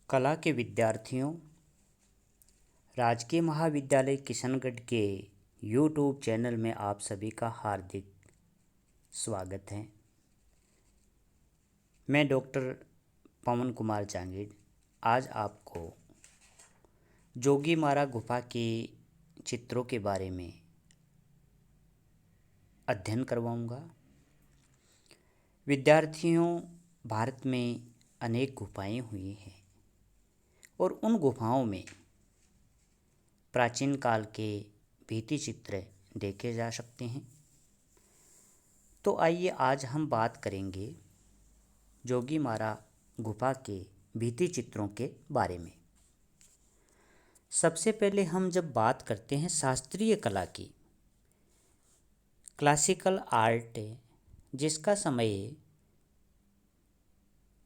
कला के विद्यार्थियों, राजकीय महाविद्यालय किशनगढ़ के यूट्यूब चैनल में आप सभी का हार्दिक स्वागत है। मैं डॉक्टर पवन कुमार जांगीड़ आज आपको जोगीमारा गुफा के चित्रों के बारे में अध्ययन करवाऊंगा। विद्यार्थियों, भारत में अनेक गुफाएं हुई हैं और उन गुफाओं में प्राचीन काल के भित्ति चित्र देखे जा सकते हैं। तो आइए आज हम बात करेंगे जोगीमारा गुफा के भित्ति चित्रों के बारे में। सबसे पहले हम जब बात करते हैं शास्त्रीय कला की, क्लासिकल आर्ट, जिसका समय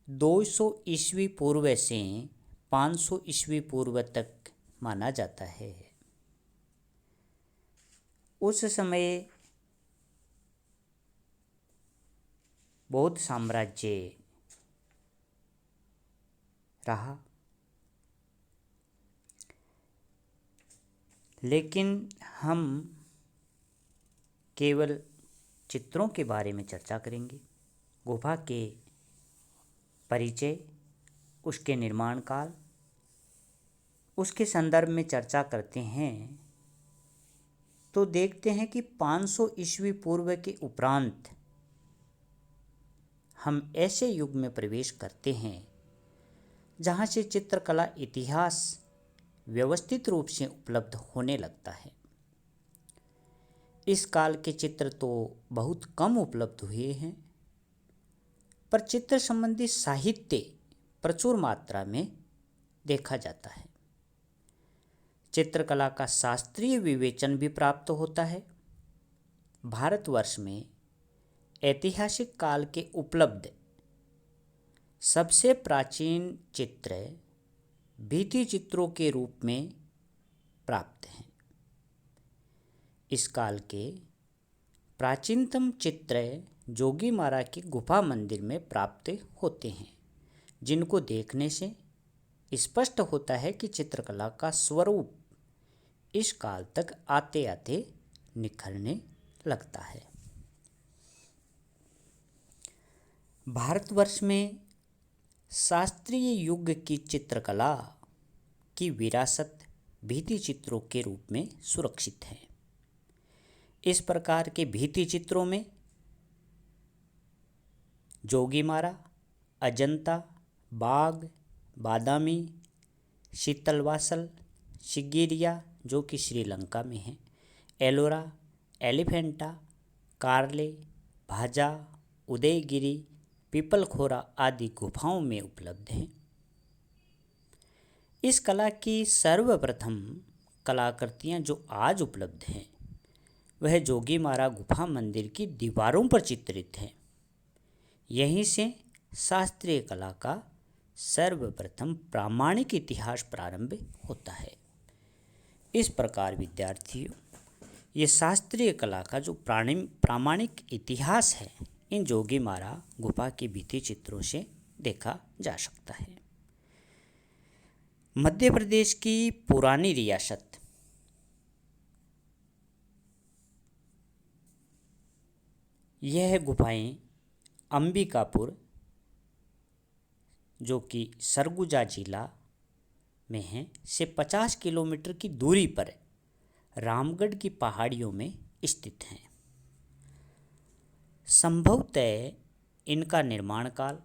200 ईस्वी पूर्व से 500 ईस्वी पूर्व तक माना जाता है। उस समय बौद्ध साम्राज्य रहा, लेकिन हम केवल चित्रों के बारे में चर्चा करेंगे। गुफा के परिचय, उसके निर्माण काल, उसके संदर्भ में चर्चा करते हैं तो देखते हैं कि 500 ईस्वी पूर्व के उपरांत हम ऐसे युग में प्रवेश करते हैं जहाँ से चित्रकला इतिहास व्यवस्थित रूप से उपलब्ध होने लगता है। इस काल के चित्र तो बहुत कम उपलब्ध हुए हैं, पर चित्र संबंधी साहित्य प्रचुर मात्रा में देखा जाता है। चित्रकला का शास्त्रीय विवेचन भी प्राप्त होता है। भारतवर्ष में ऐतिहासिक काल के उपलब्ध सबसे प्राचीन चित्र भित्ति चित्रों के रूप में प्राप्त हैं। इस काल के प्राचीनतम चित्र जोगीमारा की गुफा मंदिर में प्राप्त होते हैं, जिनको देखने से स्पष्ट होता है कि चित्रकला का स्वरूप इस काल तक आते आते निखरने लगता है। भारतवर्ष में शास्त्रीय युग की चित्रकला की विरासत भित्ति चित्रों के रूप में सुरक्षित है। इस प्रकार के भित्ति चित्रों में जोगीमारा, अजंता, बाग, बादामी, शीतलवासल, सिगिरिया जो कि श्रीलंका में है, एलोरा, एलिफेंटा, कार्ले, भाजा, उदयगिरी, पीपलखोरा आदि गुफाओं में उपलब्ध हैं। इस कला की सर्वप्रथम कलाकृतियाँ जो आज उपलब्ध हैं वह जोगीमारा गुफा मंदिर की दीवारों पर चित्रित हैं। यहीं से शास्त्रीय कला का सर्वप्रथम प्रामाणिक इतिहास प्रारंभ होता है। इस प्रकार विद्यार्थियों, ये शास्त्रीय कला का जो प्रामाणिक इतिहास है इन जोगीमारा गुफा के भित्ति चित्रों से देखा जा सकता है। मध्य प्रदेश की पुरानी रियासत यह गुफाएं अंबिकापुर जो कि सरगुजा जिला में है से 50 किलोमीटर की दूरी पर रामगढ़ की पहाड़ियों में स्थित हैं। संभवतः इनका निर्माण काल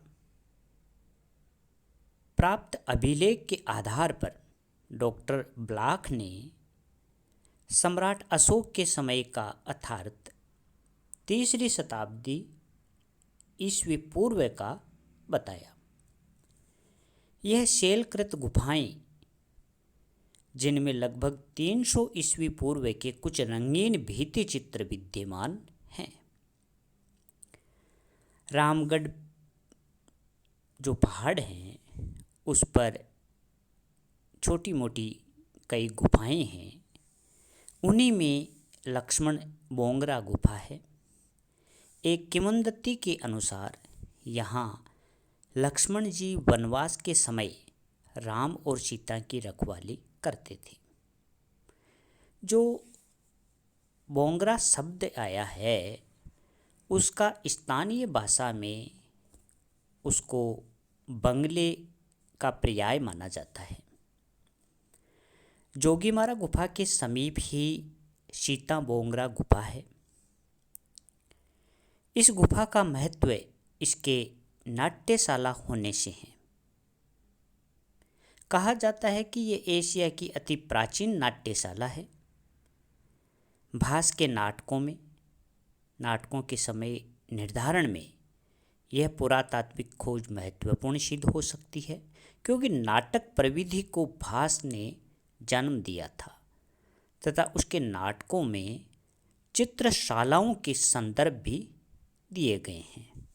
प्राप्त अभिलेख के आधार पर डॉक्टर ब्लॉक ने सम्राट अशोक के समय का अर्थात 3री शताब्दी ईस्वी पूर्व का बताया। यह शैलकृत गुफाएं, जिनमें लगभग 300 ईस्वी पूर्व के कुछ रंगीन भित्ति चित्र विद्यमान हैं। रामगढ़ जो पहाड़ हैं उस पर छोटी मोटी कई गुफाएं हैं। उन्हीं में लक्ष्मण बोंगरा गुफा है। एक किंवदंती के अनुसार यहाँ लक्ष्मण जी वनवास के समय राम और सीता की रखवाली करते थे। जो बोंगरा शब्द आया है उसका स्थानीय भाषा में उसको बंगले का पर्याय माना जाता है। जोगीमारा गुफा के समीप ही सीता बोंगरा गुफा है। इस गुफा का महत्व इसके नाट्यशाला होने से है। कहा जाता है कि ये एशिया की अति प्राचीन नाट्यशाला है। भास के नाटकों के समय निर्धारण में यह पुरातात्विक खोज महत्वपूर्ण सिद्ध हो सकती है, क्योंकि नाटक प्रविधि को भास ने जन्म दिया था तथा उसके नाटकों में चित्रशालाओं के संदर्भ भी दिए गए हैं।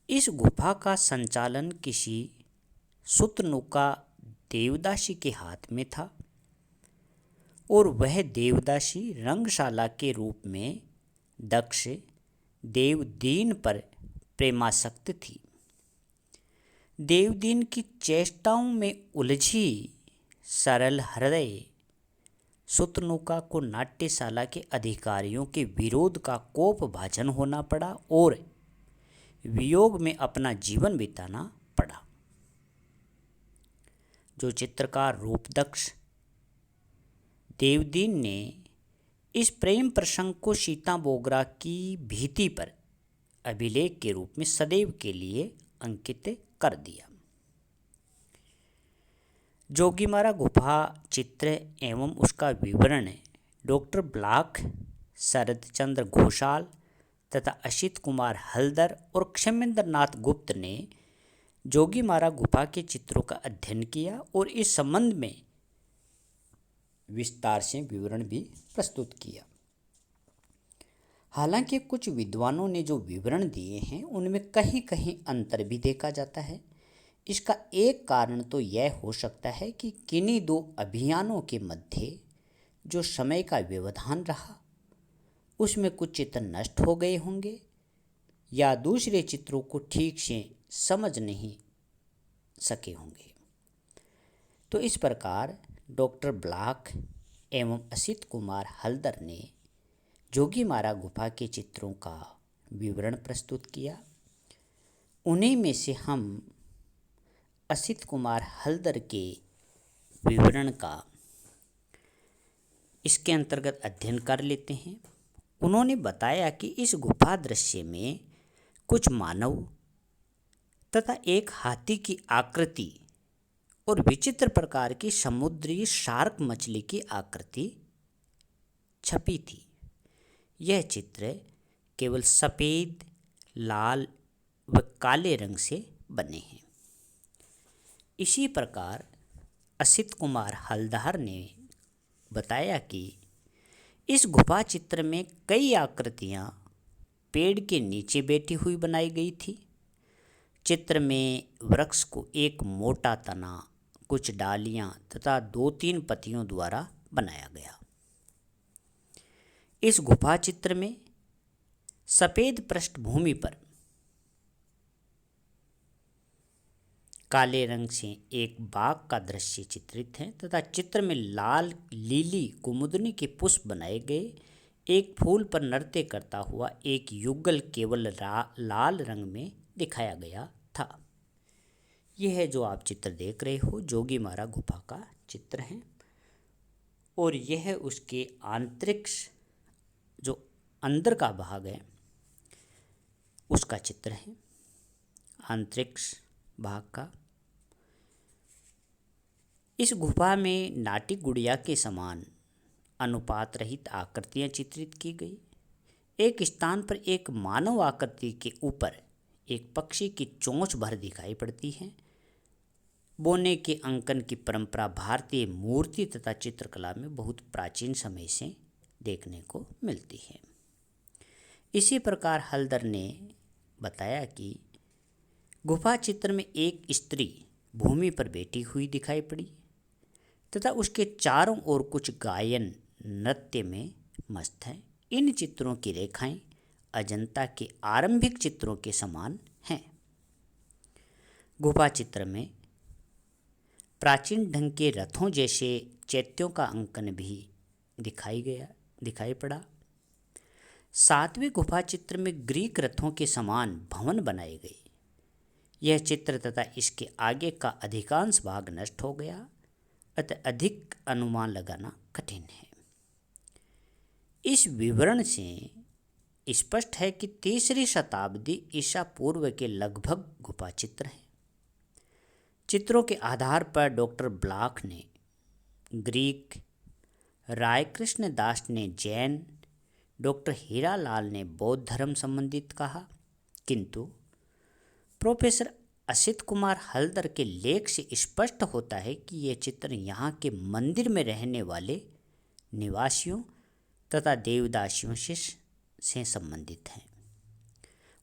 इस गुफा का संचालन किसी सुतनुका देवदासी के हाथ में था और वह देवदासी रंगशाला के रूप में दक्ष देवदीन पर प्रेमासक्त थी। देवदीन की चेष्टाओं में उलझी सरल हृदय सुतनुका को नाट्यशाला के अधिकारियों के विरोध का कोप भाजन होना पड़ा और वियोग में अपना जीवन बिताना पड़ा। जो चित्रकार रूपदक्ष देवदीन ने इस प्रेम प्रसंग को सीता बोगरा की भीति पर अभिलेख के रूप में सदैव के लिए अंकित कर दिया। जोगीमारा गुफा चित्र एवं उसका विवरण डॉक्टर ब्लॉक, शरद चंद्र घोषाल तथा असित कुमार हल्दर और क्षेमेंद्र नाथ गुप्त ने जोगीमारा गुफा के चित्रों का अध्ययन किया और इस संबंध में विस्तार से विवरण भी प्रस्तुत किया। हालांकि कुछ विद्वानों ने जो विवरण दिए हैं उनमें कहीं कहीं अंतर भी देखा जाता है। इसका एक कारण तो यह हो सकता है कि किन्हीं दो अभियानों के मध्य जो समय का व्यवधान रहा उसमें कुछ चित्र नष्ट हो गए होंगे या दूसरे चित्रों को ठीक से समझ नहीं सके होंगे। तो इस प्रकार डॉक्टर ब्लॉक एवं असित कुमार हल्दर ने जोगीमारा गुफा के चित्रों का विवरण प्रस्तुत किया। उन्हीं में से हम असित कुमार हल्दर के विवरण का इसके अंतर्गत अध्ययन कर लेते हैं। उन्होंने बताया कि इस गुफा दृश्य में कुछ मानव तथा एक हाथी की आकृति और विचित्र प्रकार की समुद्री शार्क मछली की आकृति छपी थी। यह चित्र केवल सफ़ेद, लाल व काले रंग से बने हैं। इसी प्रकार असित कुमार हल्दर ने बताया कि इस गुफा चित्र में कई आकृतियाँ पेड़ के नीचे बैठी हुई बनाई गई थी। चित्र में वृक्ष को एक मोटा तना, कुछ डालियाँ तथा 2-3 पत्तियों द्वारा बनाया गया। इस गुफा चित्र में सफ़ेद पृष्ठभूमि पर काले रंग से एक बाघ का दृश्य चित्रित है तथा चित्र में लाल लीली कुमुदनी के पुष्प बनाए गए। एक फूल पर नृत्य करता हुआ एक युगल केवल लाल रंग में दिखाया गया था। यह है जो आप चित्र देख रहे हो जोगीमारा गुफा का चित्र है और यह उसके आंतरिक जो अंदर का भाग है उसका चित्र है। आंतरिक भाग का इस गुफा में नाटी गुड़िया के समान अनुपात रहित आकृतियाँ चित्रित की गई। एक स्थान पर एक मानव आकृति के ऊपर एक पक्षी की चोंच भर दिखाई पड़ती है। बोने के अंकन की परंपरा भारतीय मूर्ति तथा चित्रकला में बहुत प्राचीन समय से देखने को मिलती है। इसी प्रकार हल्दर ने बताया कि गुफा चित्र में एक स्त्री भूमि पर बैठी हुई दिखाई पड़ी तथा उसके चारों ओर कुछ गायन नृत्य में मस्त हैं। इन चित्रों की रेखाएं अजंता के आरंभिक चित्रों के समान हैं। गुफा चित्र में प्राचीन ढंग के रथों जैसे चैत्यों का अंकन भी दिखाई पड़ा। सातवें गुफा चित्र में ग्रीक रथों के समान भवन बनाए गए। यह चित्र तथा इसके आगे का अधिकांश भाग नष्ट हो गया, अतः अधिक अनुमान लगाना कठिन है। इस विवरण से स्पष्ट है कि तीसरी शताब्दी ईसा पूर्व के लगभग गुफा चित्र हैं। चित्रों के आधार पर डॉक्टर ब्लॉक ने ग्रीक, रायकृष्ण दास ने जैन, डॉक्टर हीरालाल ने बौद्ध धर्म संबंधित कहा, किंतु प्रोफेसर असित कुमार हलदर के लेख से स्पष्ट होता है कि ये चित्र यहाँ के मंदिर में रहने वाले निवासियों तथा देवदासियों से संबंधित हैं।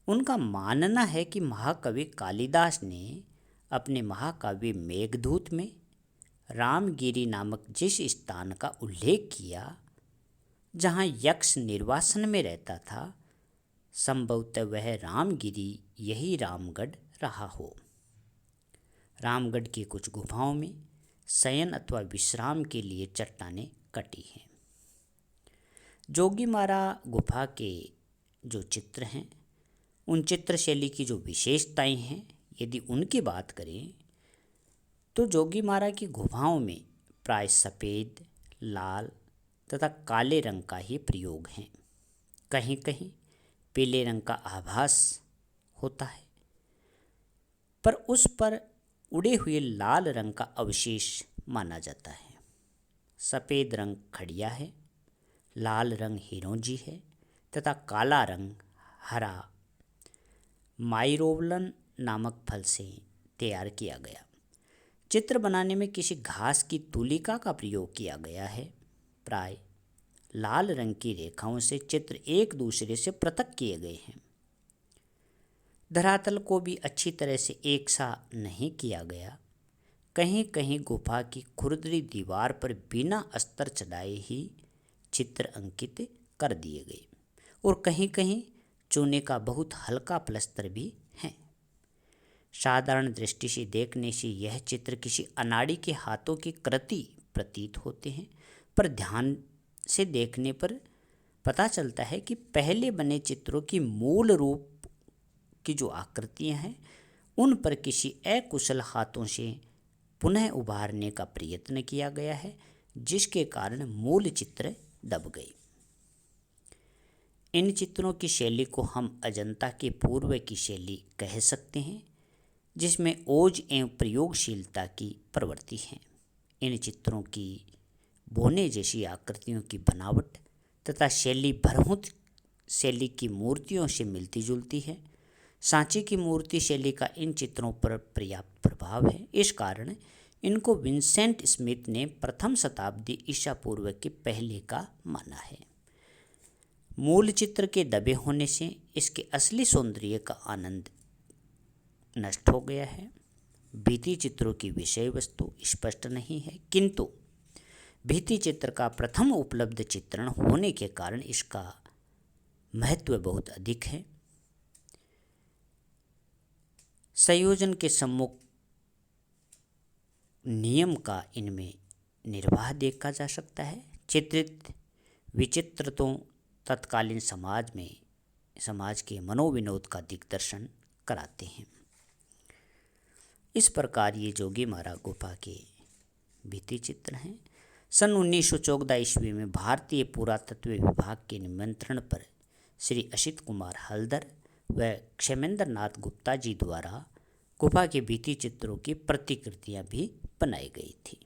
उनका मानना है कि महाकवि कालिदास ने अपने महाकाव्य मेघदूत में रामगिरी नामक जिस स्थान का उल्लेख किया जहाँ यक्ष निर्वासन में रहता था, संभवतः वह रामगिरी यही रामगढ़ रहा हो। रामगढ़ की कुछ गुफाओं में शयन अथवा विश्राम के लिए चट्टानें कटी हैं। जोगीमारा गुफा के जो चित्र हैं, उन चित्र शैली की जो विशेषताएं हैं, यदि उनकी बात करें तो जोगीमारा की गुफाओं में प्राय सफ़ेद, लाल तथा काले रंग का ही प्रयोग है। कहीं कहीं पीले रंग का आभास होता है, पर उस पर उड़े हुए लाल रंग का अवशेष माना जाता है। सफ़ेद रंग खड़िया है, लाल रंग हिरोंजी है तथा काला रंग हरा माइरोवलन नामक फल से तैयार किया गया। चित्र बनाने में किसी घास की तुलिका का प्रयोग किया गया है। प्राय लाल रंग की रेखाओं से चित्र एक दूसरे से पृथक किए गए हैं। धरातल को भी अच्छी तरह से एक सा नहीं किया गया। कहीं कहीं गुफा की खुरदरी दीवार पर बिना अस्तर चढ़ाए ही चित्र अंकित कर दिए गए और कहीं कहीं चूने का बहुत हल्का प्लस्तर भी है। साधारण दृष्टि से देखने से यह चित्र किसी अनाड़ी के हाथों की कृति प्रतीत होते हैं, पर ध्यान से देखने पर पता चलता है कि पहले बने चित्रों की मूल रूप की जो आकृतियां हैं, उन पर किसी अकुशल हाथों से पुनः उभारने का प्रयत्न किया गया है, जिसके कारण मूल चित्र दब गए। इन चित्रों की शैली को हम अजंता के पूर्व की शैली कह सकते हैं, जिसमें ओज एवं प्रयोगशीलता की प्रवृत्ति है। इन चित्रों की बोने जैसी आकृतियों की बनावट तथा शैली भरहुत शैली की मूर्तियों से मिलती जुलती है। सांची की मूर्ति शैली का इन चित्रों पर पर्याप्त प्रभाव है। इस कारण इनको विंसेंट स्मिथ ने प्रथम शताब्दी ईसा पूर्व के पहले का माना है। मूल चित्र के दबे होने से इसके असली सौंदर्य का आनंद नष्ट हो गया है। भित्ति चित्रों की विषय वस्तु स्पष्ट नहीं है, किंतु भित्ति चित्र का प्रथम उपलब्ध चित्रण होने के कारण इसका महत्व बहुत अधिक है। संयोजन के सम्मुख नियम का इनमें निर्वाह देखा जा सकता है। चित्रित विचित्र तो तत्कालीन समाज के मनोविनोद का दिग्दर्शन कराते हैं। इस प्रकार ये जोगीमारा गुफा के भित्ति चित्र हैं। सन 1914 ईस्वी में भारतीय पुरातत्व विभाग के निमंत्रण पर श्री असित कुमार हलदर व क्षेमेंद्र नाथ गुप्ता जी द्वारा गुफा के भित्ति चित्रों की प्रतिकृतियां भी बनाई गई थी।